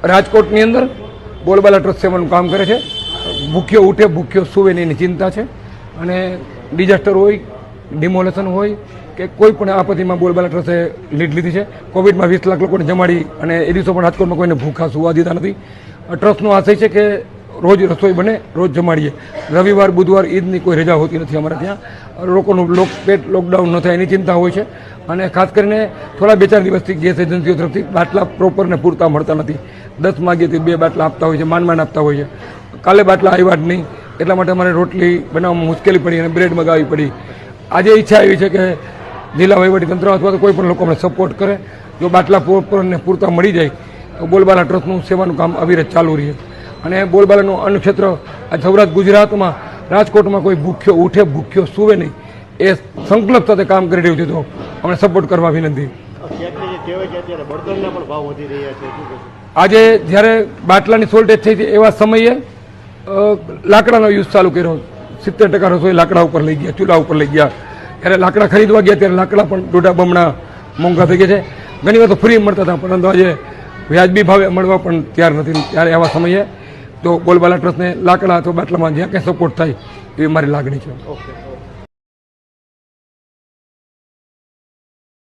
રાજકોટની અંદર બોલબાલા ટ્રસ્ટ સેવાનું કામ કરે છે. ભૂખ્યો ઉઠે ભૂખ્યો સુવે એની ચિંતા છે અને ડિઝાસ્ટર હોય, ડિમોલેશન હોય કે કોઈ પણ આપત્તિમાં બોલબાલા ટ્રસ્ટે લીડ લીધી છે. કોવિડમાં 20 લાખ લોકોને જમાડી અને એ દિવસો પણ રાજકોટમાં કોઈને ભૂખા સુવા દીધા નથી. ટ્રસ્ટનો આશય છે કે રોજ રસોઈ બને, રોજ જમાડીએ. રવિવાર, બુધવાર, ઈદની કોઈ રજા હોતી નથી અમારા ત્યાં. લોકોનું લોકડાઉન ન થાય એની ચિંતા હોય છે અને ખાસ કરીને થોડા 2-4 દિવસથી ગેસ એજન્સીઓ તરફથી બાટલા પ્રોપર ને પૂરતા મળતા નથી. 10 માગીએ તો 2 બાટલા આપતા હોય છે, માંડ આપતા હોય છે. કાલે બાટલા આવ્યા જ નહીં, એટલા માટે અમારે રોટલી બનાવવામાં મુશ્કેલી પડી અને બ્રેડ મગાવવી પડી. આજે ઈચ્છા એવી છે કે જિલ્લા વહીવટીતંત્ર અથવા તો કોઈ પણ લોકો અમને સપોર્ટ કરે. જો બાટલા પ્રોપર ને પૂરતા મળી જાય તો બોલબાલા ટ્રસ્ટનું સેવાનું કામ અવિરત ચાલુ રહે અને બોલબાલાનું અન્ન ક્ષેત્ર આ સૌરાષ્ટ્ર ગુજરાતમાં, રાજકોટમાં કોઈ ભૂખ્યો ઉઠે ભૂખ્યો સુવે નહીં એ સંકલ્પ સાથે કામ કરી રહ્યું છે. તો અમને સપોર્ટ કરવા વિનંતી. આજે જ્યારે બાટલાની શોર્ટેજ થઈ હતી એવા સમયે લાકડાનો યુઝ ચાલુ કર્યો. 70% રસોઈ લાકડા ઉપર લઈ ગયા, ચૂલા ઉપર લઈ ગયા. જ્યારે લાકડા ખરીદવા ગયા ત્યારે લાકડા પણ દોઢા બમણા મોંઘા થઈ ગયા છે. ઘણી વાર તો ફ્રી મળતા હતા, પરંતુ આજે વ્યાજબી ભાવે મળવા પણ તૈયાર નથી. ત્યારે આવા સમયે તો બોલબાલા ટ્રસ્ટને લાકડા અથવા બાટલામાં જ્યાં કંઈ સપોર્ટ થાય એવી મારી લાગણી છે.